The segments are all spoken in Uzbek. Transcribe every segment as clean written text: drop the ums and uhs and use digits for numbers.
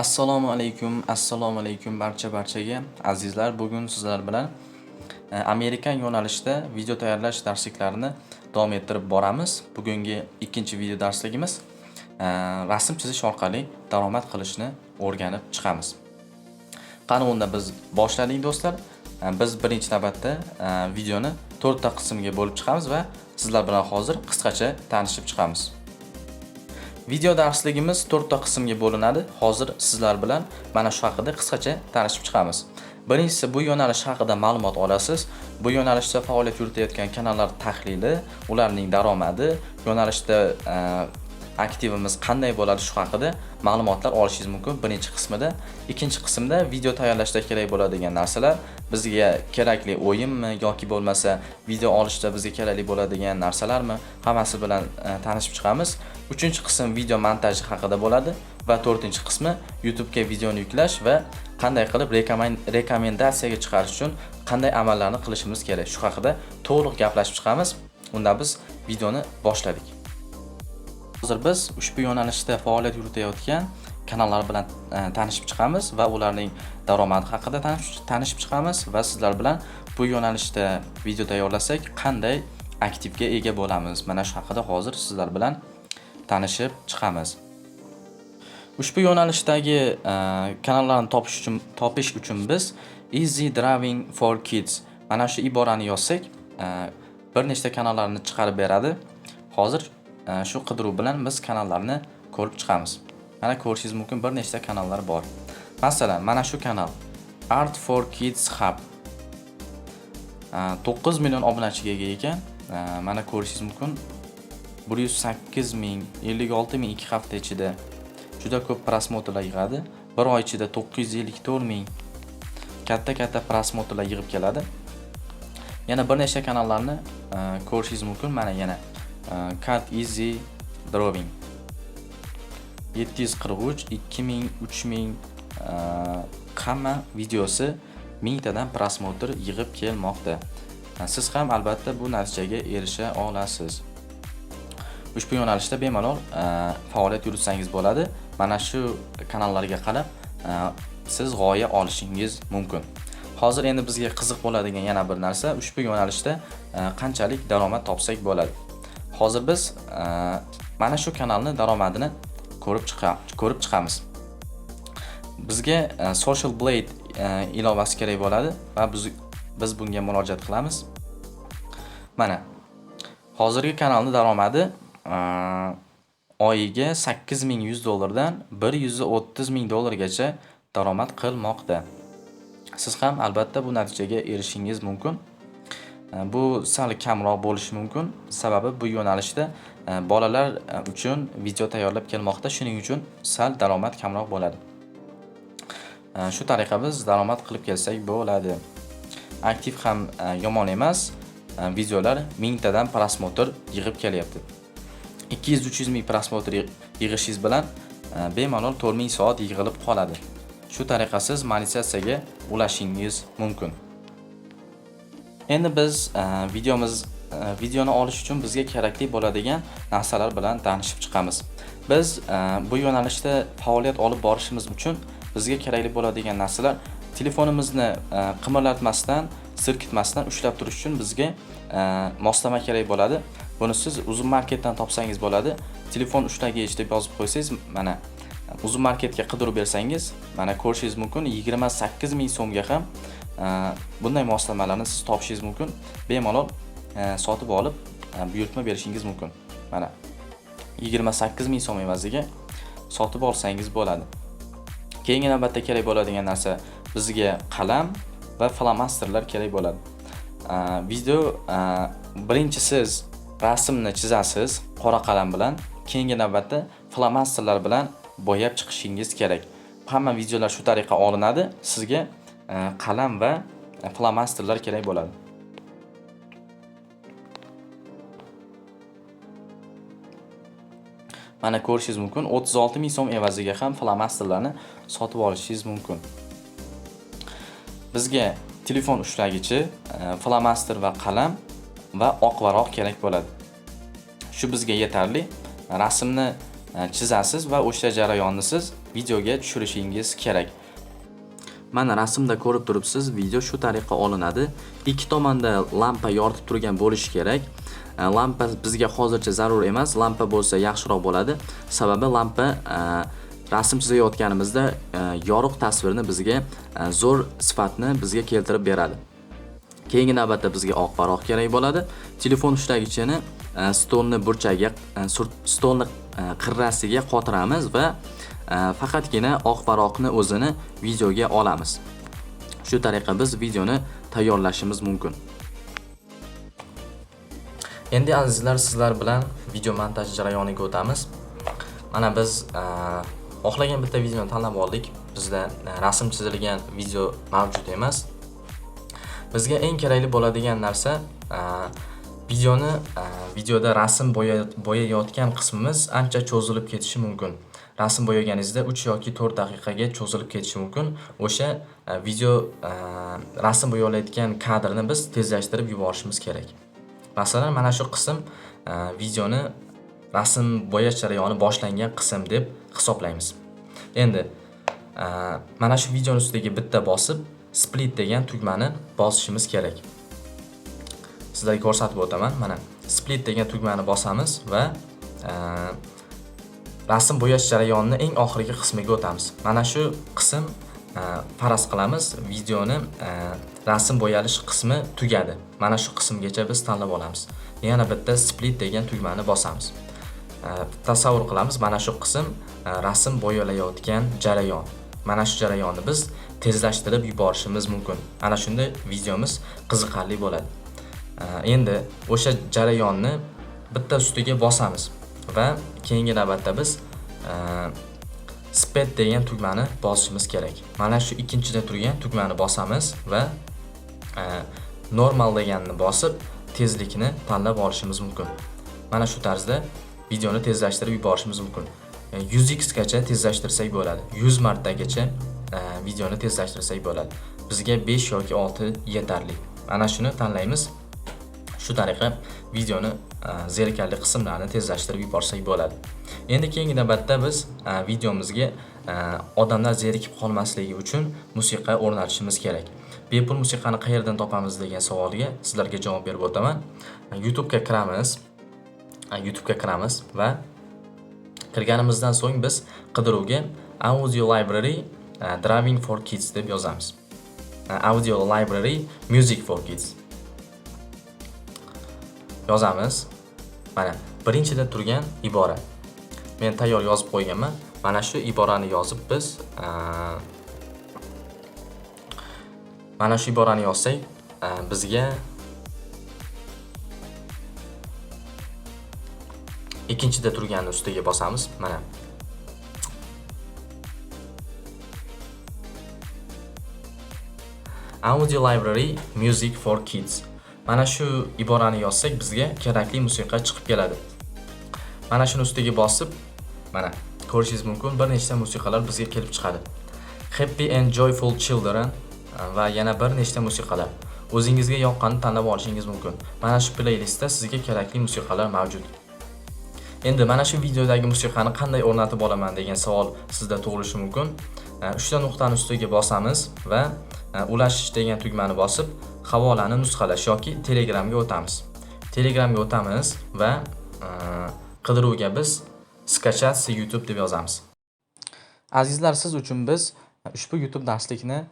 Assalomu alaykum barchaga azizlar. Bugun sizlar bilan Amerikan yo'nalishida video tayyorlash darsliklarini davom ettirib boramiz. Bugungi ikkinchi video darsligimiz rasm chizish orqali daromad qilishni o'rganib chiqamiz. Qani unda biz boshladik do'stlar. Biz birinchi navbatda videoni 4 ta qismga bo'lib chiqamiz va sizlar bilan hozir qisqacha tanishib chiqamiz. Video darsligimiz 4 ta qismga bo'linadi. Hozir sizlar bilan mana shu haqida qisqacha tanishib chiqamiz. Birinchisi, bu yo'nalish haqida ma'lumot olasiz. Bu yo'nalishda faoliyat yuritayotgan kanallar tahlili, ularning daromadi, yo'nalishda aktivimiz qanday bo'ladi shu haqida ma'lumotlar olishingiz mumkin birinchi qismida. Ikkinchi qismda video tayyorlashda kerak bo'ladigan narsalar, bizga kerakli o'yinmi yoki bo'lmasa video olishda bizga kerakli bo'ladigan narsalarmi, hammasi bilan tanishib chiqamiz. Uchinchi qism video montaji haqida bo'ladi va to'rtinchi qismi YouTube ga videoni yuklash va qanday qilib rekomendatsiyaga chiqarish uchun qanday amallarni qilishimiz kerak. Shu haqida to'liq gaplashib chiqamiz. Unda biz videoni boshladik. Hozir biz ushbu yo'nalishda faoliyat yuritayotgan kanallar bilan tanishib chiqamiz va ularning daromadi haqida tanishib chiqamiz va sizlar bilan bu yo'nalishda video tayyorlasak qanday aktivga ega bo'lamiz. Mana shu haqida hozir sizlar bilan tanishib chiqamiz. Ushbu yo'nalishdagi kanallarni topish uchun biz Easy Drawing for Kids mana shu iborani yozsak, bir nechta kanallarni chiqarib beradi. Hozir shu qidiruv bilan biz kanallarni ko'rib chiqamiz. Mana ko'rishingiz mumkin bir nechta kanallar bor. Masalan, mana shu kanal Art for Kids Hub 9 million obunachiga ega ekan. Mana ko'rishingiz mumkin 108 ming, 56 ming 2 hafta ichida juda ko'p prosmotrlar yig'adi. Bir oy ichida 954 ming katta prosmotrlar yig'ib keladi. Yana bir nechta kanallarni ko'rishingiz mumkin. Mana yana Cat Easy Drawing 743, 2000, 3000 hamma videosi 1000 tadan prosmotr yig'ib kelmoqda. Siz ham albatta bu natijaga erisha olasiz. Ushbu yo'nalishda bemalol faoliyat yuritsangiz bo'ladi. Mana shu kanallarga qarab siz g'oya olishingiz mumkin. Hozir endi bizga qiziq bo'ladigan yana bir narsa, ushbu yo'nalishda qanchalik daromad topsak bo'ladi. Hozir biz mana shu kanalni daromadini ko'rib chiqamiz. Bizga Social Blade ilovasi kerak bo'ladi va biz bunga murojaat qilamiz. Mana hozirgi kanalni daromadi oyiga $8100 dan $130,000 daromad qilmoqda. Siz ham albatta bu natijaga erishingiz mumkin. Bu sal kamroq bo'lishi mumkin, sababi bu yo'nalishda bolalar uchun video tayyorlab kelmoqda, shuning uchun sal daromad kamroq bo'ladi. Shu tariqa biz daromad qilib kelsak bo'ladi. Aktiv ham yomon emas. Videolar 1000 tadan prosmotr yig'ib kelyapti. 200-300 ming prosmotr yig'ishingiz bilan bemalol 4000 soat yig'ilib qoladi. Shu tariqa siz monetizatsiyaga ulashingiz mumkin. Endi biz videoni olish uchun bizga kerakli bo'ladigan narsalar bilan tanishib chiqamiz. Biz bu yo'nalishda faoliyat olib borishimiz uchun bizga kerakli bo'ladigan narsalar telefonimizni qimirlatmasdan, sirkitmasdan ushlab turish uchun bizga moslama kerak bo'ladi. Buni siz Uzun marketdan topsangiz bo'ladi. Telefon ushlagich deb yozib qo'ysangiz, mana Uzun marketga qidirib bersangiz, mana ko'rishingiz mumkin 28 ming so'mga ham bunday moslamalarni siz topishingiz mumkin. Bemalol sotib olib buyurtma berishingiz mumkin. Mana 28 ming so'm evaziga sotib olsangiz bo'ladi. Keyingi navbatda kerak bo'ladigan narsa bizga qalam va flomasterlar kerak bo'ladi. Video birinchi siz rasmni chizasiz qora qalam bilan, keyingi navbatda flomasterlar bilan bo'yab chiqishingiz kerak. Hamma videolar shu tariqa olinadi. Sizga qalam va flomasterlar kerak bo'ladi. Mana ko'rishingiz mumkin, 36 ming so'm evaziga ham flomasterlarni sotib olishingiz mumkin. Bizga telefon ushlagichi, flomaster va qalam va oq varaq kerak bo'ladi. Shu bizga yetarli. Rasmni chizasiz va o'sha jarayonni siz videoga tushirishingiz kerak. Mana rasmda ko'rib turibsiz, video shu tariqa olinadi. Ikki tomonda lampa yoritib turgan bo'lishi kerak. Lampa bizga hozircha zarur emas, lampa bo'lsa yaxshiroq bo'ladi. Sababi lampa rasm chizayotganimizda yorug' tasvirni bizga zo'r sifatni bizga keltirib beradi. Keyingi navbatda bizga oq varoq kerak bo'ladi. Telefon ushlagichini stolni burchagiga, stolni qirrasiga qotiramiz va faqatgina oq varoqni o'zini videoga olamiz. Shu tariqa biz videoni tayyorlashimiz mumkin. Endi azizlar, sizlar bilan video montaj jarayoniga o'tamiz. Mana biz xohlagan bitta videoni tanlab oldik. Bizda rasm chizilgan video mavjud emas. Bizga eng kerakli bo'ladigan narsa videoda rasm bo'yayotgan qismimiz ancha cho'zilib ketishi mumkin. Rasm bo'yaganingizda 3 yoki 4 daqiqaga cho'zilib ketishi mumkin. O'sha video rasm bo'yalayotgan kadrni biz tezlashtirib yuborishimiz kerak. Masalan, mana shu qism videoni rasm bo'yash jarayoni boshlangan qism deb hisoblaymiz. Endi mana shu video ustiga bitta bosib, split degan tugmani bosishimiz kerak. Sizlarga ko'rsatib o'taman. Mana split degan tugmani bosamiz va rasm bo'yash jarayonining eng oxirgi qismiga o'tamiz. Mana shu qism faraz qilamiz, videoni rasm bo'yalish qismi tugadi. Mana shu qismgacha biz tanlab olamiz. Yana bitta split degan tugmani bosamiz. Tasavvur qilamiz, mana shu qism rasm bo'yalayotgan jarayon. Mana shu jarayonni biz tezlashtirib yuborishimiz mumkin. Ana shunda videomiz qiziqarli bo'ladi. Endi o'sha jarayonni bitta ustiga bosamiz va keyingi navbatda biz speed degan tugmani bosishimiz kerak. Mana shu ikkinchida turgan tugmani bosamiz va normal deganni bosib tezlikni tanlab olishimiz mumkin. Mana shu tarzda videoni tezlashtirib yuborishimiz mumkin. 100x gacha tezlashtirsak bo'ladi. 100 martagacha videoni tezlashtirsak bo'ladi. Bizga 5 yoki 6 yetarli. Ana shuni tanlaymiz. Shu tariqa videoni zerikarli qismlarini tezlashtirib yuborsak bo'ladi. Endi keyingi navbatda biz videomizga odamlar zerikib qolmasligi uchun musiqa o'rnatishimiz kerak. Bepul musiqani qayerdan topamiz degan savolga sizlarga javob berib o'taman. YouTube'ga kiramiz va kirganimizdan so'ng biz qidiruvga Audio Library Driving for Kids deb yozamiz. Audio Library Music for Kids yozamiz. Mana birinchida turgan ibora. Men tayyor yozib qo'yganman. Mana shu iborani yozib biz mana shu iborani yozsak, bizga ikkinchida turgan ustiga bosamiz. Mana Audio Library Music for Kids. Mana shu iborani yozsak bizga kerakli musiqa chiqib keladi. Mana shuni ustiga bosib, mana ko'rishingiz mumkin, bir nechta musiqalar bizga kelib chiqadi. Happy and Joyful Children va yana bir nechta musiqalar. O'zingizga yoqqanini tanlab olishingiz mumkin. Mana shu playlistda sizga kerakli musiqalar mavjud. Endi mana shu videodagi musiqani qanday o'rnatib olaman degan savol sizda tug'ilishi mumkin. 3 ta nuqtani ustiga bosamiz va ulashish degan tugmani bosib, havolani nusxalash yoki Telegramga o'tamiz. Telegramga o'tamiz va qidiruvga biz skachat YouTube deb yozamiz. Azizlar, siz uchun biz ushbu YouTube darslikni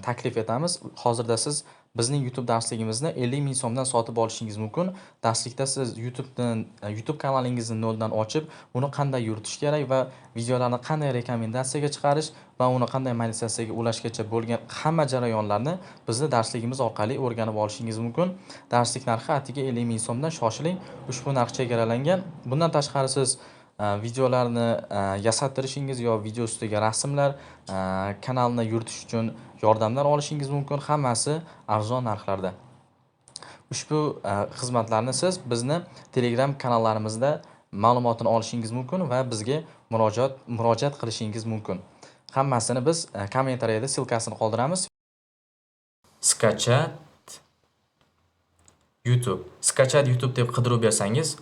taklif etamiz. Hozirda siz bizning YouTube darsligimizni 50 ming so'mdan sotib olishingiz mumkin. Darslikda siz YouTube kanalingizni noldan ochib, uni qanday yuritish kerak va videolarni qanday rekomendatsiyaga chiqarish va uni qanday monetizatsiyaga ulashgacha bo'lgan hamma jarayonlarni bizning darsligimiz orqali o'rganib olishingiz mumkin. Darslik narxi atiga 50 ming so'mdan, shoshiling. Ushbu narx chegaralangan. Bundan tashqari siz videolarni yasattirishingiz yo video ustiga rasmlar, kanalni yuritish uchun yordamlar olishingiz mumkin. Hammasi arzon narxlarda. Ushbu xizmatlarni siz bizni Telegram kanallarimizda ma'lumotini olishingiz mumkin va bizga murojaat qilishingiz mumkin. Hammasini biz kommentariyada silkasini qoldiramiz. Skachat YouTube. Skachat YouTube deb qidiruv bersangiz,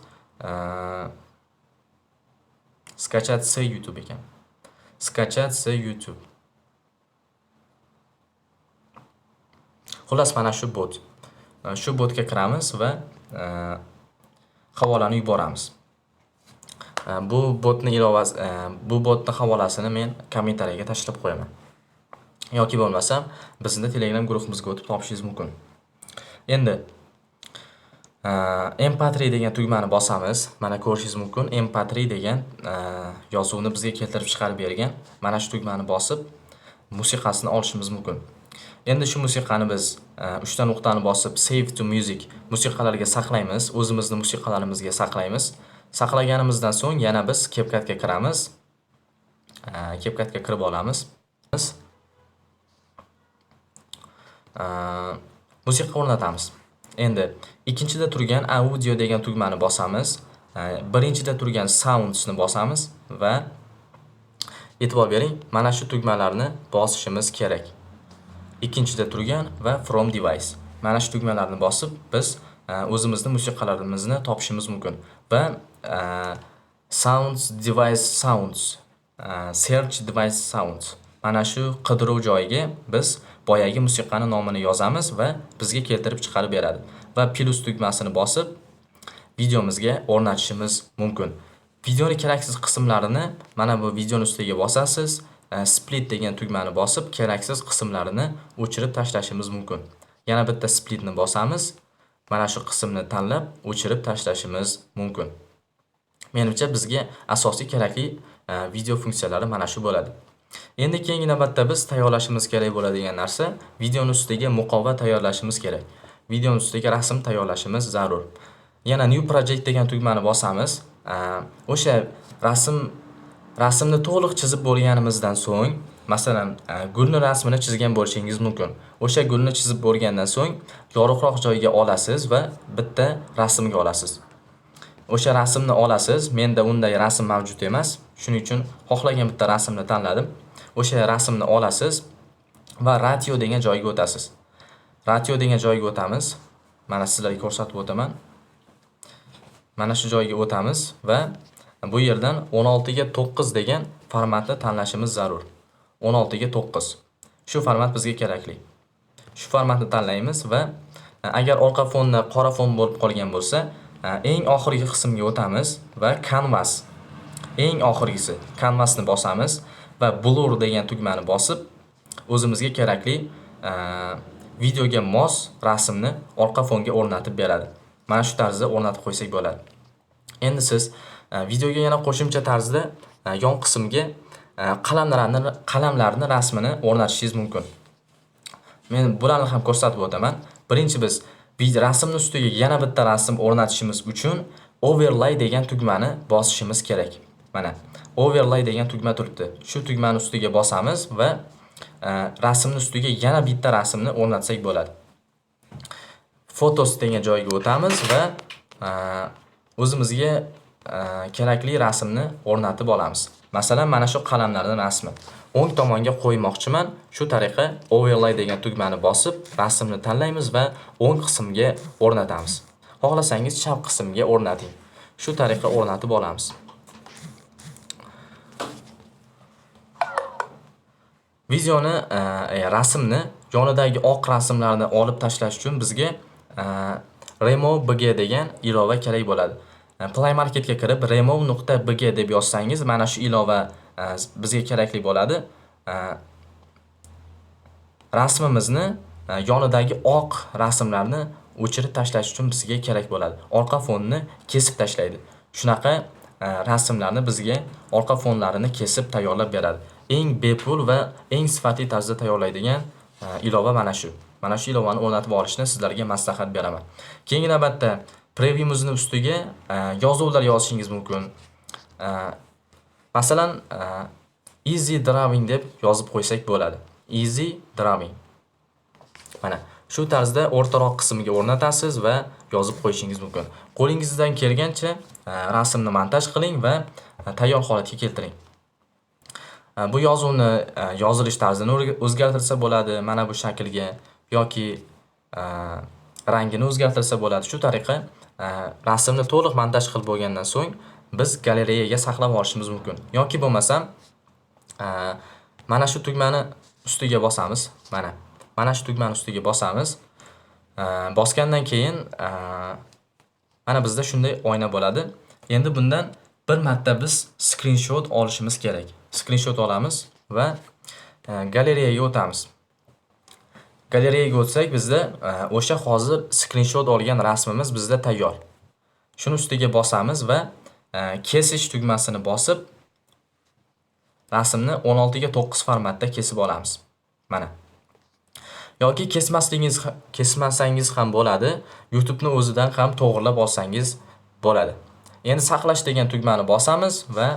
Skachat YouTube ekan. Skachat с YouTube. Xullas mana shu bot. Shu botga kiramiz va havolani yuboramiz. Bu botning ilovasi, bu botning havolasini men kommentariyaga tashlab qo'yaman. Yoki bo'lmasam, bizning Telegram guruhimizga o'tib topishingiz mumkin. Endi MP3 degan tugmani bosamiz. Mana ko'rishingiz mumkin. MP3 degan yozuvni bizga keltirib chiqarib bergan. Mana shu tugmani bosib musiqasini olishimiz mumkin. Endi shu musiqani biz 3 ta nuqtani bosib Save to Music musiqalarga saqlaymiz. O'zimizning musiqalarimizga saqlaymiz. Saqlaganimizdan so'ng yana biz CapCutga kiramiz. CapCutga kirib olamiz. Musiqa o'rnatamiz. Endi ikkinchida turgan audio degan tugmani bosamiz. Birinchida turgan soundsni bosamiz va e'tibor bering, mana shu tugmalarni bosishimiz kerak. Ikkinchida turgan va from device. Mana shu tugmalarni bosib biz o'zimizning musiqalarimizni topishimiz mumkin. Va sounds device sounds, search device sounds. Mana shu qidiruv joyiga biz boyagi musiqani nomini yozamiz va bizga keltirib chiqarib beradi. Va plus tugmasini bosib videomizga o'rnatishimiz mumkin. Videoning keraksiz qismlarini mana bu videoning ustiga bosasiz. Split degan tugmani bosib keraksiz qismlarini o'chirib tashlashimiz mumkin. Yana bitta splitni bosamiz. Mana shu qismni tanlab o'chirib tashlashimiz mumkin. Menimcha bizga asosiy kerakli video funksiyalari mana shu bo'ladi. Endi keyingi navbatda biz tayyorlashimiz kerak bo'ladigan narsa videoning ustiga muqova tayyorlashimiz kerak. Videoning ustiga rasm tayyorlashimiz zarur. Yana new project degan tugmani bosamiz. O'sha rasmni to'liq chizib bo'lganimizdan so'ng, masalan, gulni rasmini chizgan bo'lishingiz mumkin. O'sha gulni chizib bo'lgandan so'ng yorug'roq joyga olasiz va bitta rasmga olasiz. O'sha rasmni olasiz. Menda unday rasm mavjud emas. Shuning uchun xohlagan bitta rasmni tanladim. O'sha rasmni olasiz va ratio degan joyga o'tasiz. Ratio degan joyga o'tamiz. Mana sizlarga ko'rsatib o'taman. Mana shu joyga o'tamiz va bu yerdan 16 ga 9 degan formatni tanlashimiz zarur. 16 ga 9. Shu format bizga kerakli. Shu formatni tanlaymiz va agar orqa fonni qora fon bo'lib qolgan bo'lsa, eng oxirgi qismga o'tamiz va canvas. Eng oxirgisi canvasni bosamiz va blur degan tugmani bosib o'zimizga kerakli videoga mos rasmni orqa fonga o'rnatib beradi. Mana shu tarzda o'rnatib qo'ysak bo'ladi. Endi siz videoga yana qo'shimcha tarzda yon qismga qalamlarni rasmini o'rnatishingiz mumkin. Men bularni ham ko'rsatib o'taman. Birinchi biz rasmning ustiga yana bitta rasm o'rnatishimiz uchun overlay degan tugmani bosishimiz kerak. Mana overlay degan tugma turibdi. Shu tugmani ustiga bosamiz va rasmning ustiga yana bitta rasmni o'rnatsak bo'ladi. Photos degan joyga o'tamiz va o'zimizga kerakli rasmni o'rnatib olamiz. Masalan, mana shu qalamlarning rasmi. O'ng tomonga qo'ymoqchiman. Shu tariqa overlay degan tugmani bosib, rasmni tanlaymiz va o'ng qismga o'rnatamiz. Xohlasangiz chap qismga o'rnating. Shu tariqa o'rnatib olamiz. Videoni, rasmni yonidagi oq rasmlarni olib tashlash uchun bizga remove.bg degan ilova kerak bo'ladi. Play Marketga kirib remove.bg deb yozsangiz, mana shu ilova bizga kerakli bo'ladi. Rasmimizni yonidagi oq rasmlarni o'chirib tashlash uchun bizga kerak bo'ladi. Orqa fonni kesib tashlaydi. Shunaqa rasmlarni bizga orqa fonlarini kesib tayyorlab beradi. Eng bepul va eng sifatli tarzda tayyorlaydigan ilova mana shu. Mana shu ilovani o'rnatib olishni sizlarga maslahat beraman. Keyingi navbatda preview'imizning ustiga yozuvlar yozishingiz mumkin. Masalan, easy drawing deb yozib qo'ysak bo'ladi. Easy drawing. Mana shu tarzda o'rtaroq qismiga o'rnatasiz va yozib qo'yishingiz mumkin. Qo'lingizdan kelgancha rasmni montaj qiling va tayyor holatga keltiring. Bu yozuvni yozilish tarzini o'zgartirsa bo'ladi, mana bu shaklga yoki rangini o'zgartirsa bo'ladi. Shu tariqa rasmni to'liq montaj qilib bo'lgandan so'ng biz galereyaga saqlab olishimiz mumkin. Yoki bo'lmasam Mana shu tugmani ustiga bosamiz. Mana shu tugmani ustiga bosamiz. Bosgandan keyin mana bizda shunday oyna bo'ladi. Endi bundan bir marta biz screenshot olishimiz kerak. Screenshot olamiz va galereyaga o'tamiz. Galereyaga o'tsak bizda o'sha hozir screenshot olgan rasmimiz bizda tayyor. Shuni ustiga bosamiz va kesish tugmasini bosib rasmni 16 ga 9 formatda kesib olamiz. Mana. Yoki kesmasangiz ham bo'ladi. YouTube'ni o'zidan ham to'g'rilab olsangiz bo'ladi. Endi saqlash degan tugmani bosamiz va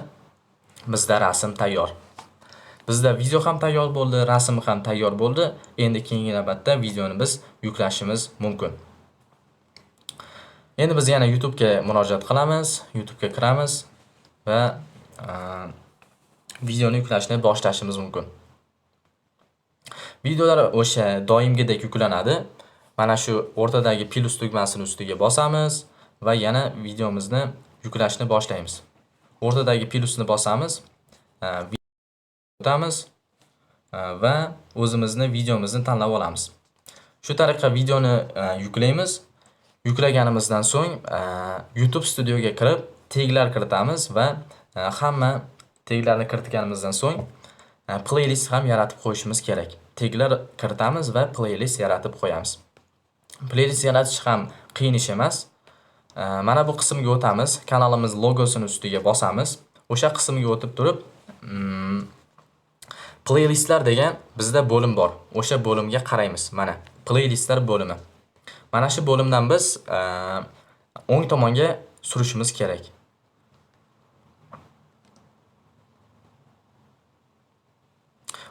bizda rasm tayyor. Bizda video ham tayyor bo'ldi, rasm ham tayyor bo'ldi. Endi keyingi navbatda videoni biz yuklashimiz mumkin. Endi biz yana YouTube ga murojaat qilamiz, YouTube ga kiramiz va videoni yuklashni boshlashimiz mumkin. Videolar o'sha doimgidek yuklanadi. Mana shu o'rtadagi plus tugmasini ustiga bosamiz va yana videomizni yuklashni boshlaymiz. O'rtadagi plusni bosamiz, o'tamiz va o'zimizni videomizni tanlab olamiz. Shu tariqa videoni yuklaymiz. Yuklaganimizdan so'ng YouTube Studioga kirib taglar kiritamiz va hamma taglarni kiritganimizdan so'ng playlist ham yaratib qo'yishimiz kerak. Taglar kiritamiz va playlist yaratib qo'yamiz. Playlist yaratish ham qiyin ish emas. Mana bu qismga o'tamiz. Kanalimiz logosini ustiga bosamiz. O'sha qismga o'tib turib playlistlar degan bizda bo'lim bor. O'sha bo'limga qaraymiz. Mana playlistlar bo'limi. Mana shu bo'limdan biz o'ng tomonga surishimiz kerak.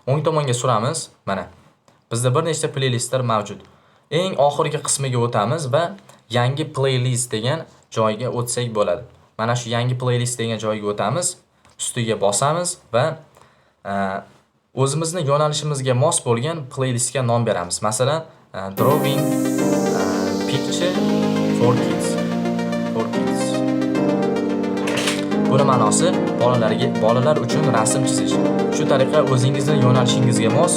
O'ng tomonga suramiz. Mana bizda bir nechta playlistlar mavjud. Eng oxirgi qismiga o'tamiz va yangi playlist degan joyga o'tsak bo'ladi. Mana shu yangi playlist degan joyga o'tamiz, ustiga bosamiz va o'zimizning yo'nalishimizga mos bo'lgan playlistga nom beramiz. Masalan, drawing picture for kids. Buni ma'nosi bolalar uchun rasm chizish. Shu tariqa o'zingizning yo'nalishingizga mos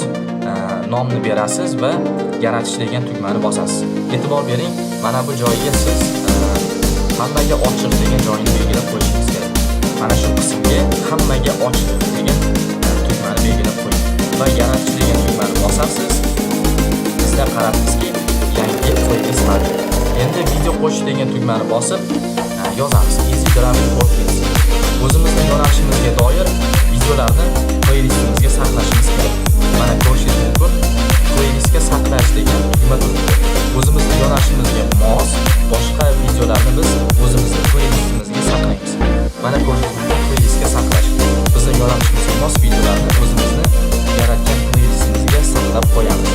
nomni berasiz va yaratish degan tugmani bosasiz. E'tibor bering, mana bu joyga siz hammaga ochiq degan joyni belgilab qo'yishingiz kerak. Mana shu qismga hammaga ochiq degan tugmani belgilab qo'ying va yaratish degan tugmani bosasiz. Bizda qarabmizki, yangi playlist mavjud. Endi video qo'shish degan tugmani bosib yozamiz. Easy Drawing for Kids. O'zimizning yo'nalishimizga doir videolarni playlistimizga saqlashimiz kerak. Mana ko'rishingiz mumkin. Playlistga saqlash degan tugma turibdi. O'zimizning yo'nalishimizga mos boshqa videolarni biz o'zimizning playlistimizga saqlaymiz. Mana ko'rishingiz mumkin, playlistga saqlash. Bizning yo'nalishimizga mos videolarni o'zimizni yaratgan playlistimizga saqlab qo'yamiz.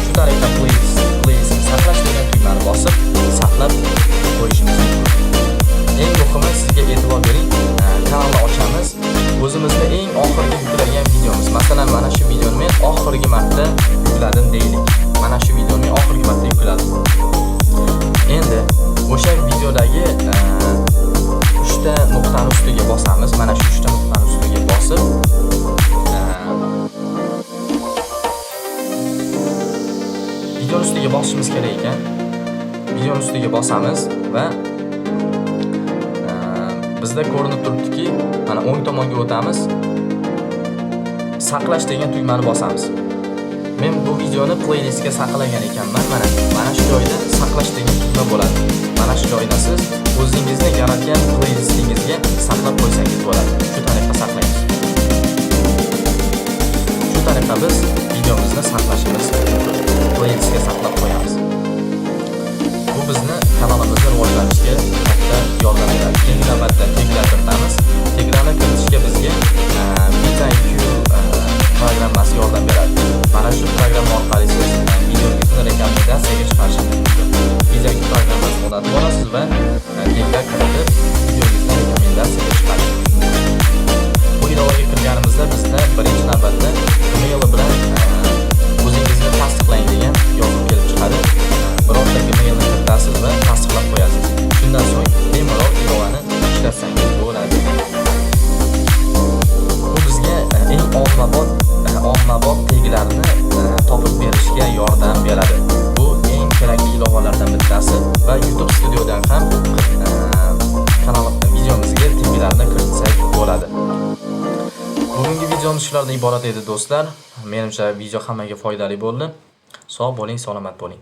Shu tariqa playlistni saqlash degan tugmani bosib saqlab qo'yishimiz mumkin. Eng muhimi sizga e'tibor bering, kanalni ochamiz. O'zimizda eng oxirgi yuklagan videomiz. Masalan, mana shu videoni men oxirgi marta yukladim deylik. Mana shu videoni men oxirgi marta yukladim. Endi o'sha videodagi 3 ta nuqtani ustiga bosamiz. Mana shu 3 ta nuqtani ustiga bosib video ustiga bosishimiz kerak ekan. Video ustiga bosamiz va bizda ko'rinib turibdiki, mana o'ng tomonga o'tamiz. Saqlash degan tugmani bosamiz. Men bu videoni playlistga saqlagan ekanman. Mana shu joyda saqlash degan tugma bo'ladi. Mana shu joyda siz o'zingizning yaratgan playlistingizga saqlab qo'ysangiz bo'ladi. Shu tariqa saqlaymiz. Shu tariqa biz videomizni saqlashimiz mumkin. Playlistga saqlab qo'yamiz. Bu bizni kanalimizni rivojlanishga katta yordam beradi. Keyingi navbatda taglar kiritamiz. Taglarni kiritishga bizga BitIQ programmasi yordam beradi. Mana shu programma orqali siz videongizni rekomendatsiyaga chiqarishingiz mumkin. BitIQ programmasini o'rnatib olasiz va taglar kiritib videongizni rekomendatsiyaga chiqarishingiz mumkin. Bu ilovaga kirganimizda bizda birinchi navbatda email bilan o'zingizni tasdiqlang degan yozuv kelib chiqadi. Birorta emailni kiritasiz va tasdiqlab qo'yasiz. Shundan so'ng bemalol ilovani ishlatsangiz bo'ladi. Bu bizga eng ommabop Videomiz shulardan iborat edi do'stlar. Menimcha video hammaga foydali bo'ldi. Sog' bo'ling, salomat bo'ling.